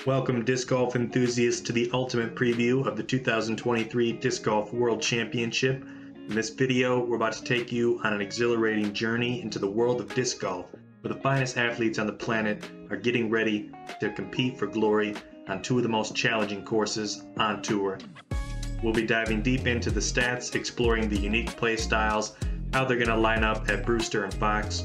Welcome disc golf enthusiasts to the ultimate preview of the 2023 Disc Golf World Championship. In this video, we're about to take you on an exhilarating journey into the world of disc golf, where the finest athletes on the planet are getting ready to compete for glory on two of the most challenging courses on tour. We'll be diving deep into the stats, exploring the unique play styles, how they're going to line up at Brewster and Fox,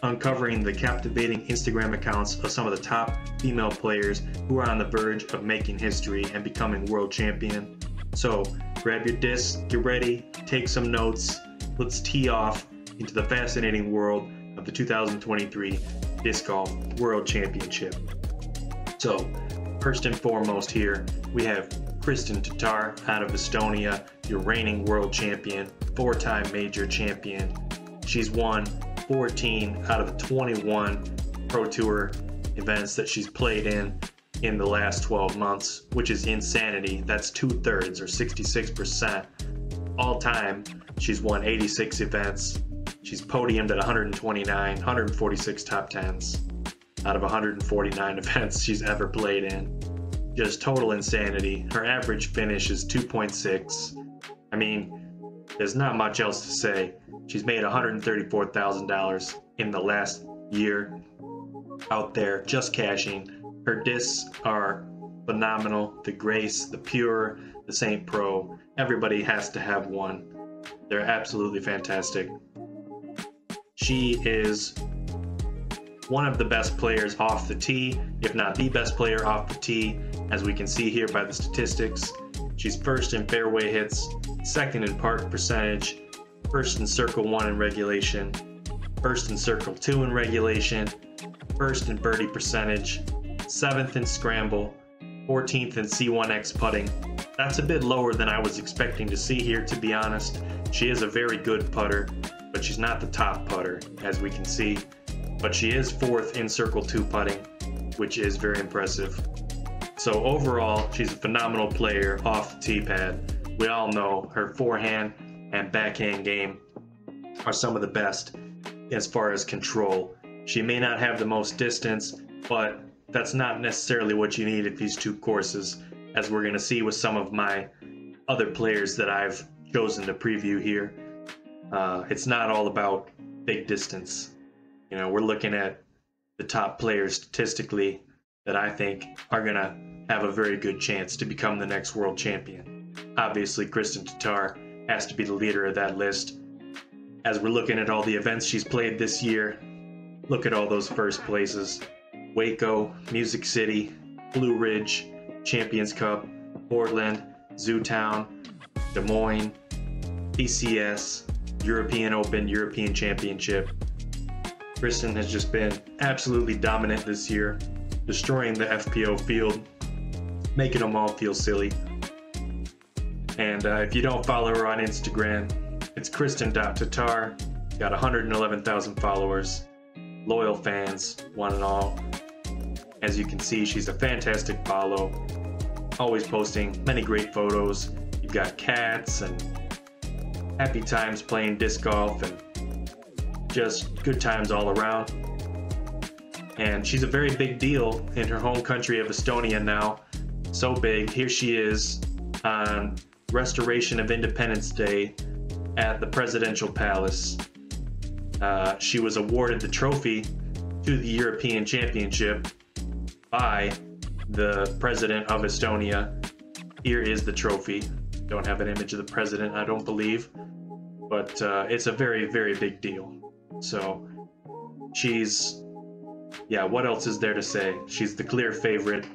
uncovering the captivating Instagram accounts of some of the top female players who are on the verge of making history and becoming world champion. So grab your disc, get ready, take some notes. Let's tee off into the fascinating world of the 2023 Disc Golf World Championship. So first and foremost here, we have Kristin Tattar out of Estonia, your reigning world champion, four-time major champion. She's won 14 out of the 21 Pro Tour events that she's played in the last 12 months, which is insanity. That's 2/3 or 66%. All time, she's won 86 events. She's podiumed at 129, 146 top 10s out of 149 events she's ever played in. Just total insanity. Her average finish is 2.6. I mean, there's not much else to say. She's made $134,000 in the last year out there just cashing. Her discs are phenomenal. The Grace, the Pure, the St. Pro. Everybody has to have one. They're absolutely fantastic. She is one of the best players off the tee, if not the best player off the tee, as we can see here by the statistics. She's first in fairway hits, second in park percentage, first in circle 1 in regulation, first in circle 2 in regulation, first in birdie percentage, 7th in scramble, 14th in C1X putting. That's a bit lower than I was expecting to see here, to be honest. She is a very good putter, but she's not the top putter, as we can see. But she is 4th in circle 2 putting, which is very impressive. So overall, she's a phenomenal player off the tee pad. We all know her forehand and backhand game are some of the best as far as control. She may not have the most distance, but that's not necessarily what you need at these two courses, as we're going to see with some of my other players that I've chosen to preview here. It's not all about big distance. You know, we're looking at the top players statistically that I think are going to have a very good chance to become the next world champion. Obviously, Kristin Tattar has to be the leader of that list. As we're looking at all the events she's played this year, look at all those first places. Waco, Music City, Blue Ridge, Champions Cup, Portland, Zootown, Des Moines, PCS, European Open, European Championship. Kristin has just been absolutely dominant this year, destroying the FPO field, making them all feel silly. And if you don't follow her on Instagram, it's Kristin.Tattar. Got 111,000 followers, loyal fans, one and all. As you can see, she's a fantastic follow, always posting many great photos. You've got cats and happy times playing disc golf and just good times all around. And she's a very big deal in her home country of Estonia now. So big, here she is on Restoration of Independence Day at the Presidential Palace. She was awarded the trophy to the European Championship by the President of Estonia. Here is the trophy. Don't have an image of the president, I don't believe, but it's a very, very big deal. So she's, yeah, what else is there to say? She's the clear favorite,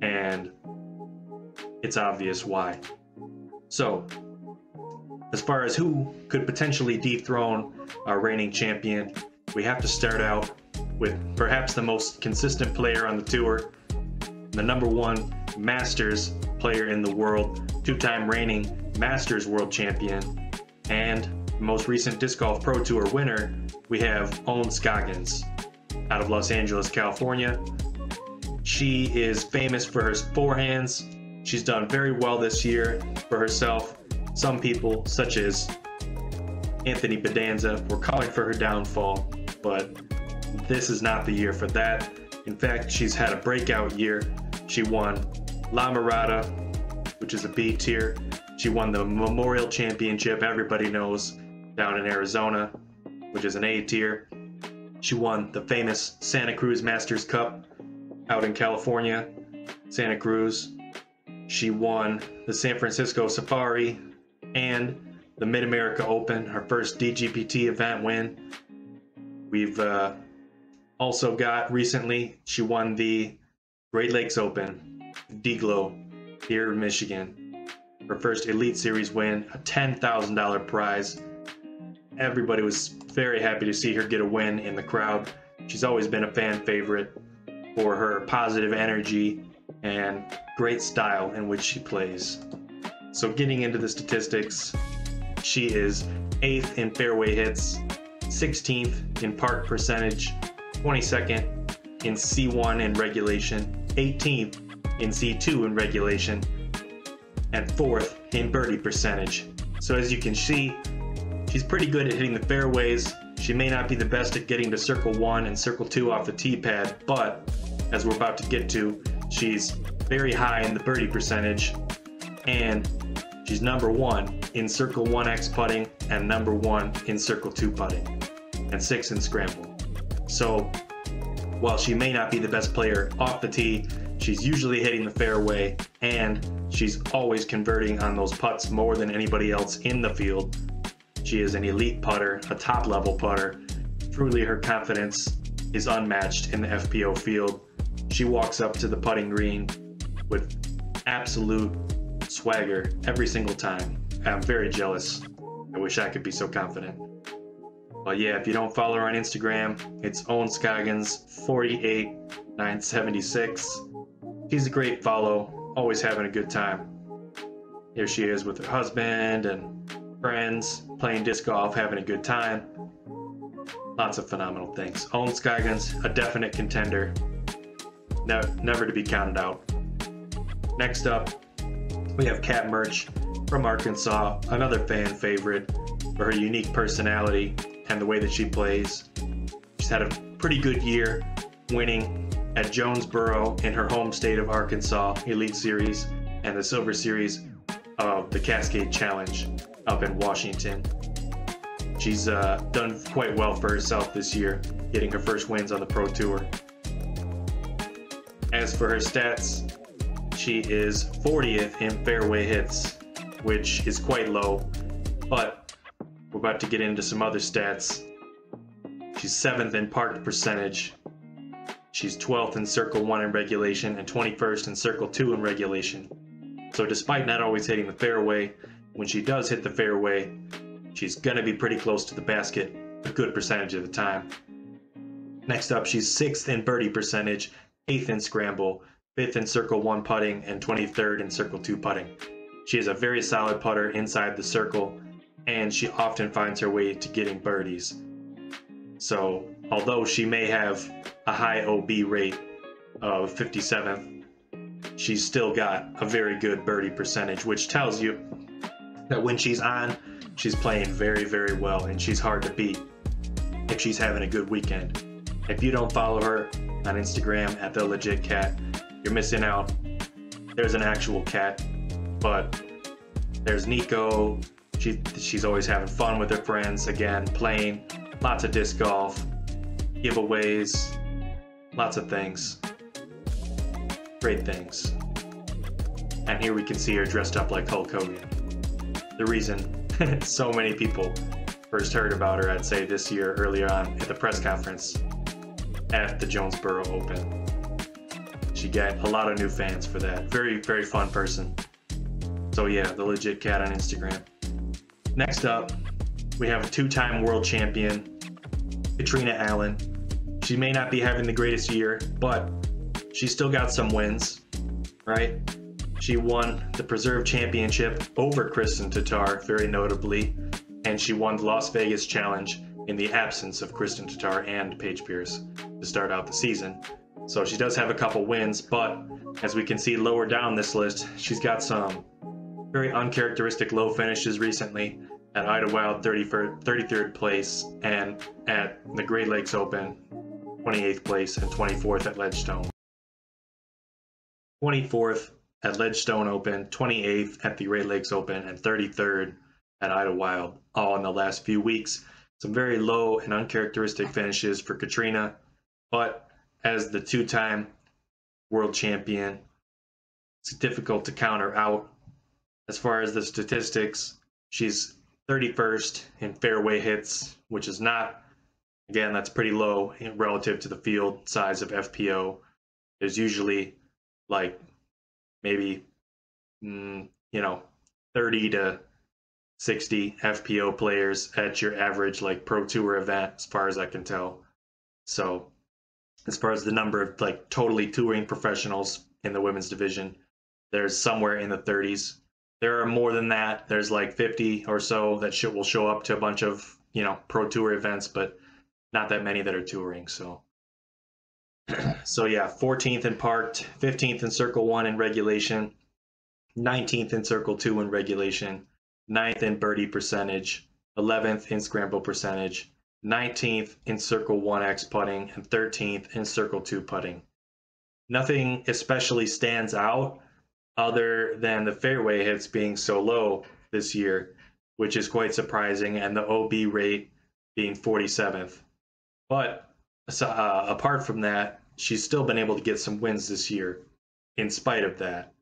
and it's obvious why. So, as far as who could potentially dethrone our reigning champion, we have to start out with perhaps the most consistent player on the tour, the #1 Masters player in the world, two-time reigning Masters world champion, and most recent Disc Golf Pro Tour winner. We have Ohn Scoggins out of Los Angeles, California. She is famous for her forehands. She's done very well this year for herself. Some people, such as Anthony Bedanza, were calling for her downfall, but this is not the year for that. In fact, she's had a breakout year. She won La Mirada, which is a B tier. She won the Memorial Championship, everybody knows, down in Arizona, which is an A tier. She won the famous Santa Cruz Masters Cup out in California, Santa Cruz. She won the San Francisco Safari and the Mid-America Open, her first DGPT event win. We've also got recently, she won the Great Lakes Open, DGLO, here in Michigan. Her first Elite Series win, a $10,000 prize. Everybody was very happy to see her get a win in the crowd. She's always been a fan favorite for her positive energy and great style in which she plays. So getting into the statistics, she is 8th in fairway hits, 16th in park percentage, 22nd in C1 in regulation, 18th in C2 in regulation, and 4th in birdie percentage. So as you can see, she's pretty good at hitting the fairways. She may not be the best at getting to circle 1 and circle 2 off the tee pad, but as we're about to get to, she's very high in the birdie percentage, and she's #1 in circle 1X putting and #1 in circle 2 putting, and 6th in scramble. So while she may not be the best player off the tee, she's usually hitting the fairway, and she's always converting on those putts more than anybody else in the field. She is an elite putter, a top-level putter. Truly, her confidence is unmatched in the FPO field. She walks up to the putting green with absolute swagger every single time. I'm very jealous. I wish I could be so confident. But yeah, if you don't follow her on Instagram, it's ownscoggins48976. She's a great follow, always having a good time. Here she is with her husband and friends, playing disc golf, having a good time. Lots of phenomenal things. Owen Scoggins, a definite contender. Never to be counted out. Next up, we have Kat Mertsch from Arkansas, another fan favorite for her unique personality and the way that she plays. She's had a pretty good year, winning at Jonesboro in her home state of Arkansas Elite Series and the Silver Series of the Cascade Challenge up in Washington. She's done quite well for herself this year, getting her first wins on the Pro Tour. As for her stats, she is 40th in fairway hits, which is quite low, but we're about to get into some other stats. She's 7th in park percentage. She's 12th in circle 1 in regulation and 21st in circle 2 in regulation. So despite not always hitting the fairway, when she does hit the fairway, she's going to be pretty close to the basket a good percentage of the time. Next up, she's 6th in birdie percentage, 8th in scramble, 5th in circle 1 putting, and 23rd in circle 2 putting. She is a very solid putter inside the circle, and she often finds her way to getting birdies. So although she may have a high OB rate of 57th, she's still got a very good birdie percentage, which tells you that when she's on, she's playing very, very well, and she's hard to beat if she's having a good weekend. If you don't follow her on Instagram at The Legit Cat, you're missing out. There's an actual cat, but there's Nico. She's always having fun with her friends, again, playing lots of disc golf, giveaways, lots of things. Great things. And here we can see her dressed up like Hulk Hogan. The reason so many people first heard about her, I'd say this year, earlier on at the press conference at the Jonesboro Open. She got a lot of new fans for that. Very, very fun person. So yeah, The Legit Cat on Instagram. Next up, we have a 2-time world champion, Katrina Allen. She may not be having the greatest year, but she's still got some wins, right? She won the Preserve Championship over Kristen Tatar, very notably, and she won the Las Vegas Challenge in the absence of Kristen Tatar and Paige Pierce to start out the season. So she does have a couple wins, but as we can see lower down this list, she's got some very uncharacteristic low finishes recently at Idlewild, 33rd place, and at the Great Lakes Open, 28th place and 24th at Ledgestone. 24th at Ledgestone Open, 28th at the Great Lakes Open, and 33rd at Idlewild, all in the last few weeks. Some very low and uncharacteristic finishes for Katrina, but as the two-time world champion, it's difficult to counter out. As far as the statistics, she's 31st in fairway hits, which is not, again, that's pretty low relative to the field size of FPO. There's usually like maybe, 30 to 60 FPO players at your average like pro tour event, as far as I can tell. So as far as the number of like totally touring professionals in the women's division, there's somewhere in the 30s. There are more than that. There's like 50 or so that will show up to a bunch of, pro tour events, but not that many that are touring. So yeah, 14th in parked, 15th in circle 1 in regulation, 19th in circle 2 in regulation, 9th in birdie percentage, 11th in scramble percentage, 19th in circle 1X putting, and 13th in circle 2 putting. Nothing especially stands out other than the fairway hits being so low this year, which is quite surprising, and the OB rate being 47th. But apart from that, she's still been able to get some wins this year in spite of that.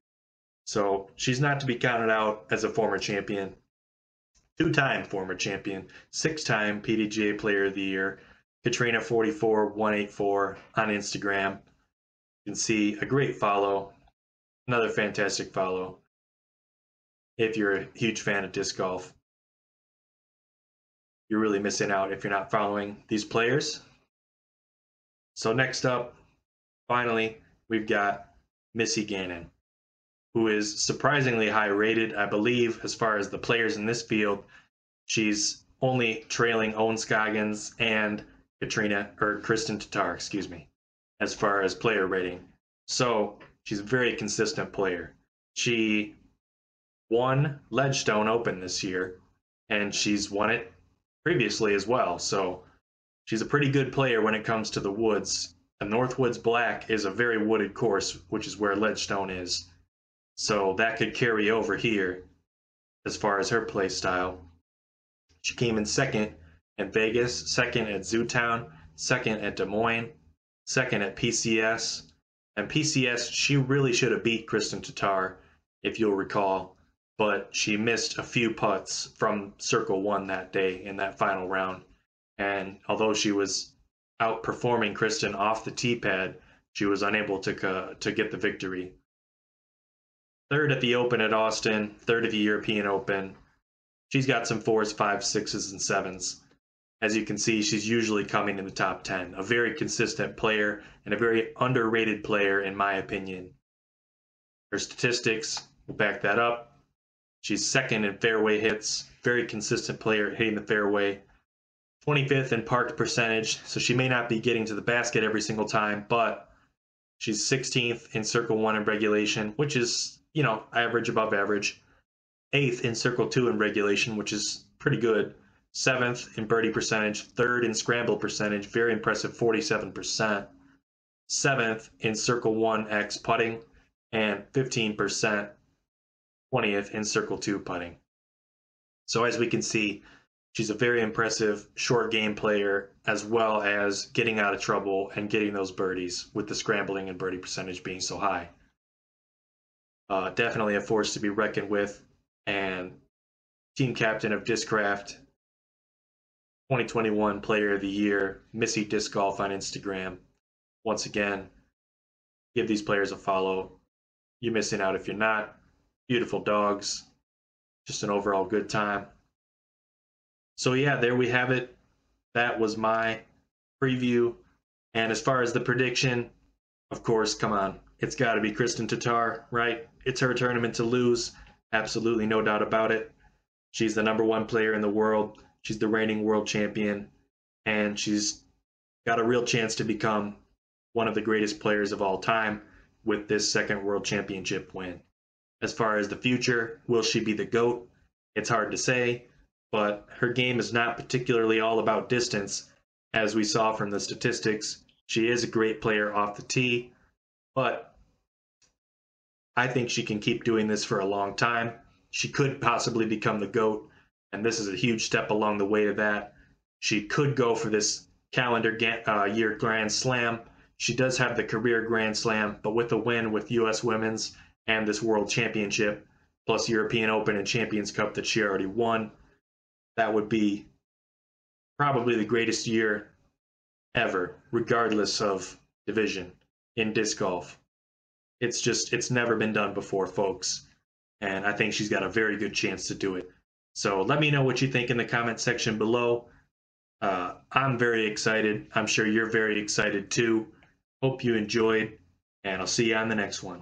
So she's not to be counted out as a former champion. Two-time former champion, six-time PDGA Player of the Year, Katrina 44184 on Instagram. You can see a great follow, another fantastic follow if you're a huge fan of disc golf. You're really missing out if you're not following these players. So next up, finally, we've got Missy Gannon, who is surprisingly high rated, I believe, as far as the players in this field. She's only trailing Owen Scoggins and Kristen Tatar, as far as player rating. So she's a very consistent player. She won Ledgestone Open this year, and she's won it previously as well. So she's a pretty good player when it comes to the woods. And Northwoods Black is a very wooded course, which is where Ledgestone is. So that could carry over here as far as her play style. She came in second at Vegas, second at Zootown, second at Des Moines, second at PCS. And PCS, she really should have beat Kristen Tatar, if you'll recall, but she missed a few putts from Circle 1 that day in that final round. And although she was outperforming Kristen off the tee pad, she was unable to get the victory. Third at the Open at Austin, third at the European Open. She's got some 4s, 5s, 6s, and 7s. As you can see, she's usually coming in the top 10. A very consistent player and a very underrated player, in my opinion. Her statistics will back that up. She's second in fairway hits, very consistent player hitting the fairway. 25th in parked percentage, so she may not be getting to the basket every single time, but she's 16th in circle 1 in regulation, which is, average above average. 8th in circle 2 in regulation, which is pretty good. 7th in birdie percentage, 3rd in scramble percentage, very impressive, 47%. 7th in circle 1X putting, and 15%, 20th in circle 2 putting. So as we can see, she's a very impressive short game player, as well as getting out of trouble and getting those birdies with the scrambling and birdie percentage being so high. Definitely a force to be reckoned with, and team captain of Discraft, 2021 Player of the Year, Missy Disc Golf on Instagram. Once again, give these players a follow. You're missing out if you're not. Beautiful dogs. Just an overall good time. So yeah, there we have it. That was my preview. And as far as the prediction, of course, come on. It's got to be Kristen Tatar, right? It's her tournament to lose. Absolutely no doubt about it. She's the #1 player in the world. She's the reigning world champion. And she's got a real chance to become one of the greatest players of all time with this second world championship win. As far as the future, will she be the GOAT? It's hard to say, but her game is not particularly all about distance. As we saw from the statistics, she is a great player off the tee, but I think she can keep doing this for a long time. She could possibly become the GOAT, and this is a huge step along the way to that. She could go for this calendar year Grand Slam. She does have the career Grand Slam, but with a win with U.S. Women's and this World Championship, plus European Open and Champions Cup that she already won, that would be probably the greatest year ever, regardless of division in disc golf. It's never been done before, folks. And I think she's got a very good chance to do it. So let me know what you think in the comment section below. I'm very excited. I'm sure you're very excited too. Hope you enjoyed, and I'll see you on the next one.